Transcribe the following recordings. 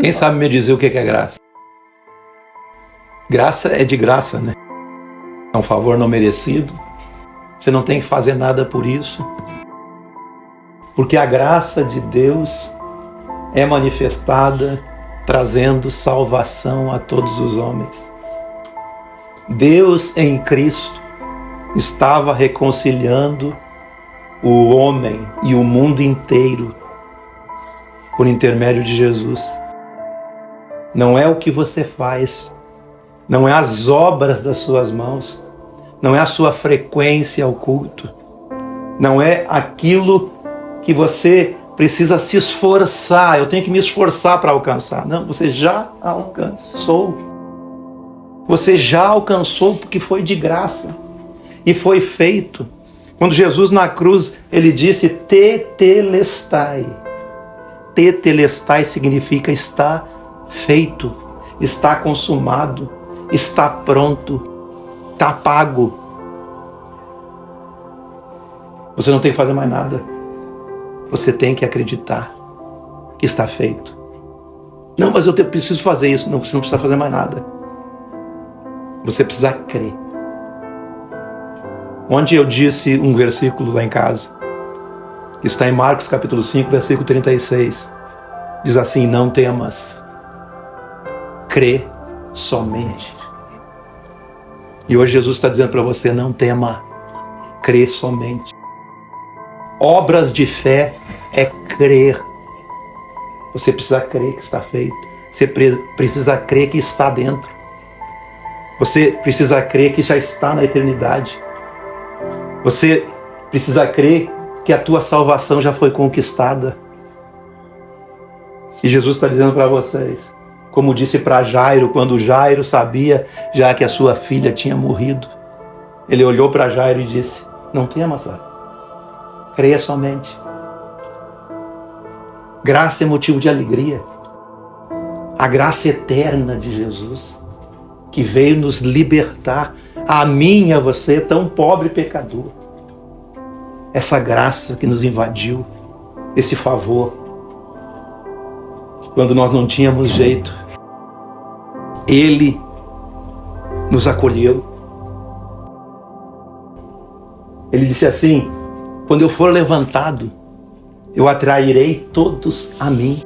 Quem sabe me dizer o que é graça? Graça é de graça, né? É um favor não merecido. Você não tem que fazer nada por isso. Porque a graça de Deus é manifestada trazendo salvação a todos os homens. Deus em Cristo estava reconciliando o homem e o mundo inteiro por intermédio de Jesus. Não é o que você faz, não é as obras das suas mãos, não é a sua frequência ao culto, não é aquilo que você precisa se esforçar, eu tenho que me esforçar para alcançar. Não, você já alcançou. Você já alcançou porque foi de graça e foi feito. Quando Jesus na cruz, ele disse tetelestai. Tetelestai significa está feito, está consumado, está pronto, está pago. Você não tem que fazer mais nada. Você tem que acreditar que está feito. Não, mas eu preciso fazer isso. Não, você não precisa fazer mais nada. Você precisa crer. Ontem eu disse um versículo lá em casa. Está em Marcos capítulo 5, versículo 36. Diz assim: não temas. Crê somente. E hoje Jesus está dizendo para você: não tema. Crê somente. Obras de fé é crer. Você precisa crer que está feito. Você precisa crer que está dentro. Você precisa crer que já está na eternidade. Você precisa crer que a tua salvação já foi conquistada. E Jesus está dizendo para vocês, como disse para Jairo, quando Jairo sabia já que a sua filha tinha morrido. Ele olhou para Jairo e disse: não temas, creia somente. Graça é motivo de alegria. A graça eterna de Jesus, que veio nos libertar, a mim e a você, tão pobre pecador. Essa graça que nos invadiu, esse favor, quando nós não tínhamos jeito, Ele nos acolheu. Ele disse assim: quando eu for levantado, eu atrairei todos a mim.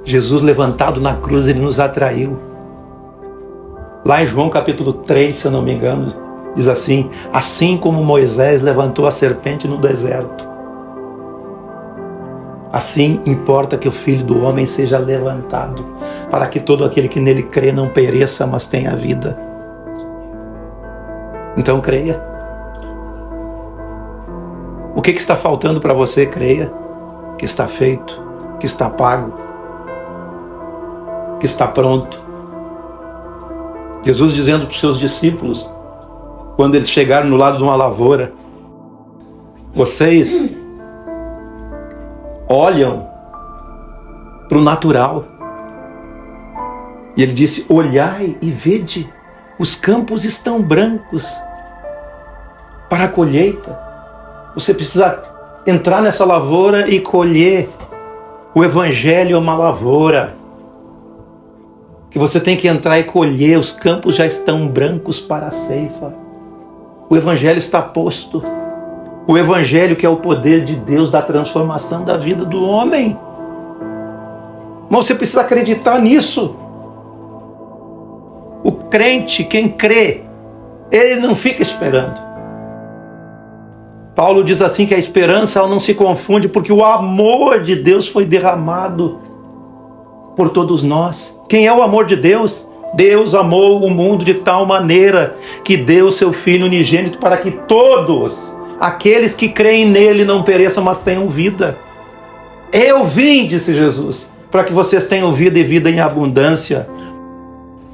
Jesus levantado na cruz, Ele nos atraiu. Lá em João capítulo 3, se eu não me engano, diz assim: assim como Moisés levantou a serpente no deserto, assim importa que o Filho do Homem seja levantado, para que todo aquele que nele crê não pereça, mas tenha vida. Então creia. O que está faltando para você? Creia que está feito, que está pago, que está pronto. Jesus dizendo para os seus discípulos, quando eles chegaram no lado de uma lavoura: vocês olham para o natural. E ele disse: olhai e vede, os campos estão brancos para a colheita. Você precisa entrar nessa lavoura e colher. O Evangelho é uma lavoura que você tem que entrar e colher. Os campos já estão brancos para a ceifa. O Evangelho está posto. O Evangelho, que é o poder de Deus da transformação da vida do homem. Mas você precisa acreditar nisso. O crente, quem crê, ele não fica esperando. Paulo diz assim que a esperança ela não se confunde, porque o amor de Deus foi derramado por todos nós. Quem é o amor de Deus? Deus amou o mundo de tal maneira que deu o seu Filho unigênito para que todos aqueles que creem nele não pereçam, mas tenham vida. Eu vim, disse Jesus, para que vocês tenham vida e vida em abundância.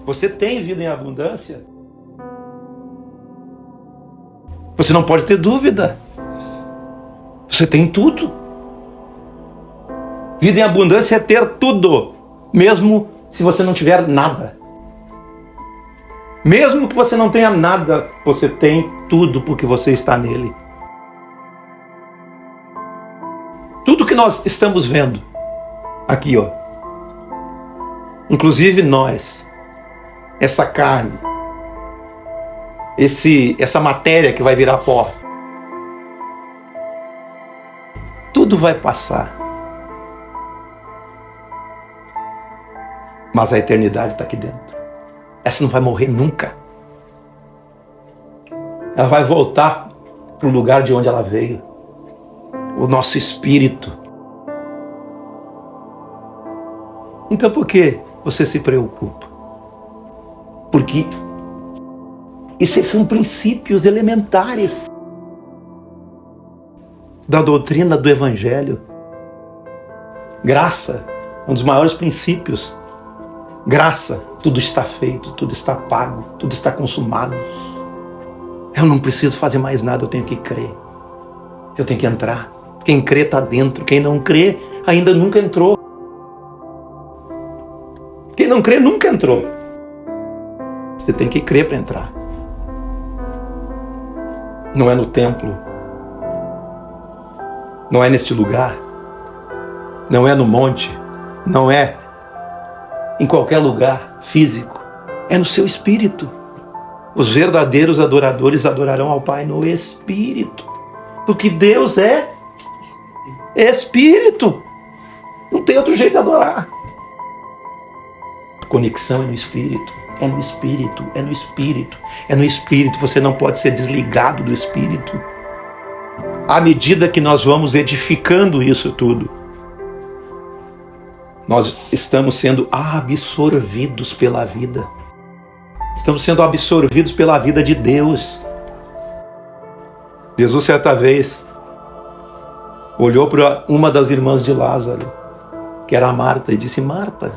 Você tem vida em abundância? Você não pode ter dúvida. Você tem tudo. Vida em abundância é ter tudo, mesmo se você não tiver nada. Mesmo que você não tenha nada, você tem tudo porque você está nele. Tudo que nós estamos vendo aqui, inclusive nós, essa carne, essa matéria que vai virar pó, tudo vai passar. Mas a eternidade está aqui dentro. Essa não vai morrer nunca. Ela vai voltar para o lugar de onde ela veio. O nosso espírito. Então por que você se preocupa? Porque esses são princípios elementares da doutrina do Evangelho. Graça, um dos maiores princípios. Graça, tudo está feito, tudo está pago, tudo está consumado. Eu não preciso fazer mais nada, eu tenho que crer. Eu tenho que entrar. Quem crê está dentro, quem não crê ainda nunca entrou. Quem não crê nunca entrou. Você tem que crer para entrar. Não é no templo. Não é neste lugar. Não é no monte. Não é em qualquer lugar físico. É no seu espírito. Os verdadeiros adoradores adorarão ao Pai no espírito. Porque Deus é espírito. Não tem outro jeito de adorar. A conexão é no espírito. É no espírito. É no espírito. É no espírito. Você não pode ser desligado do espírito. À medida que nós vamos edificando isso tudo, nós estamos sendo absorvidos pela vida. Estamos sendo absorvidos pela vida de Deus. Jesus, certa vez, olhou para uma das irmãs de Lázaro, que era a Marta, e disse: Marta,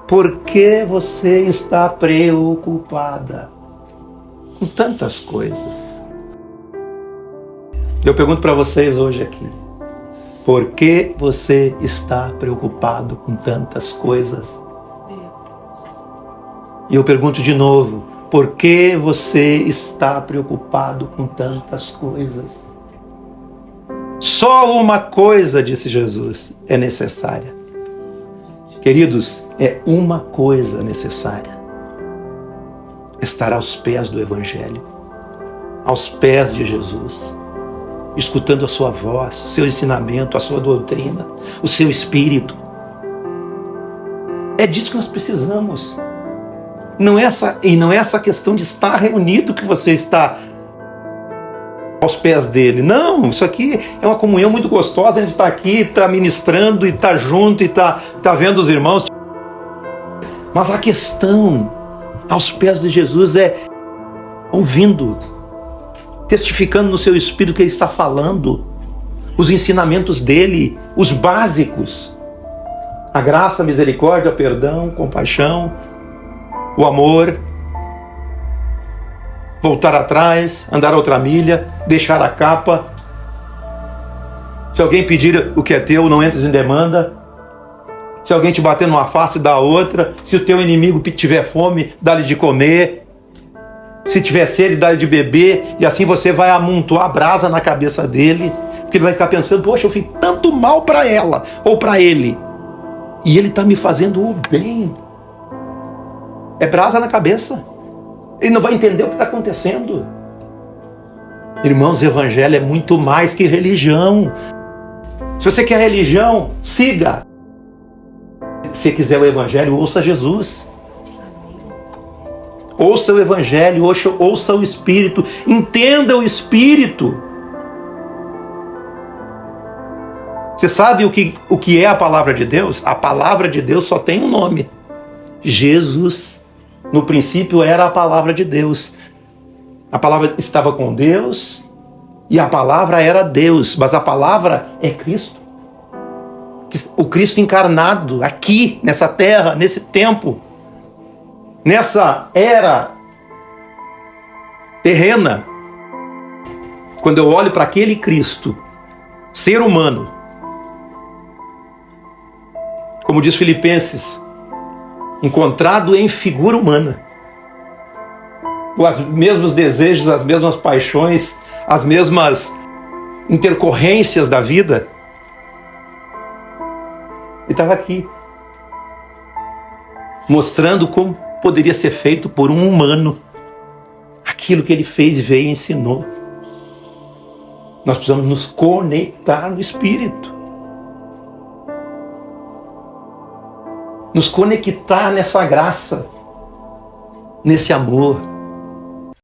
por que você está preocupada com tantas coisas? Eu pergunto para vocês hoje aqui, por que você está preocupado com tantas coisas? E eu pergunto de novo, por que você está preocupado com tantas coisas? Só uma coisa, disse Jesus, é necessária. Queridos, é uma coisa necessária. Estar aos pés do Evangelho, aos pés de Jesus, escutando a sua voz, o seu ensinamento, a sua doutrina, o seu espírito. É disso que nós precisamos. Não é essa questão de estar reunido que você está aos pés dele. Não, isso aqui é uma comunhão muito gostosa. A gente está aqui, está ministrando e está junto e está vendo os irmãos. Mas a questão aos pés de Jesus é ouvindo, testificando no seu espírito que ele está falando, os ensinamentos dele, os básicos. A graça, a misericórdia, o perdão, compaixão, o amor, voltar atrás, andar outra milha, deixar a capa. Se alguém pedir o que é teu, não entres em demanda. Se alguém te bater numa face, dá a outra. Se o teu inimigo tiver fome, dá-lhe de comer. Se tiver sede, dá-lhe de beber. E assim você vai amontoar brasa na cabeça dele, porque ele vai ficar pensando: poxa, eu fiz tanto mal para ela ou para ele, e ele está me fazendo o bem. É brasa na cabeça. Ele não vai entender o que está acontecendo. Irmãos, o Evangelho é muito mais que religião. Se você quer religião, siga. Se quiser o Evangelho, ouça Jesus. Ouça o Evangelho, ouça o Espírito. Entenda o Espírito. Você sabe o que é a palavra de Deus? A palavra de Deus só tem um nome: Jesus. No princípio era a palavra de Deus. A palavra estava com Deus e a palavra era Deus, mas a palavra é Cristo. O Cristo encarnado aqui, nessa terra, nesse tempo, nessa era terrena. Quando eu olho para aquele Cristo, ser humano, como diz Filipenses, encontrado em figura humana, com os mesmos desejos, as mesmas paixões, as mesmas intercorrências da vida. Ele estava aqui. mostrando como poderia ser feito por um humano. Aquilo que ele fez, veio e ensinou. Nós precisamos nos conectar no Espírito. Nos conectar nessa graça, nesse amor.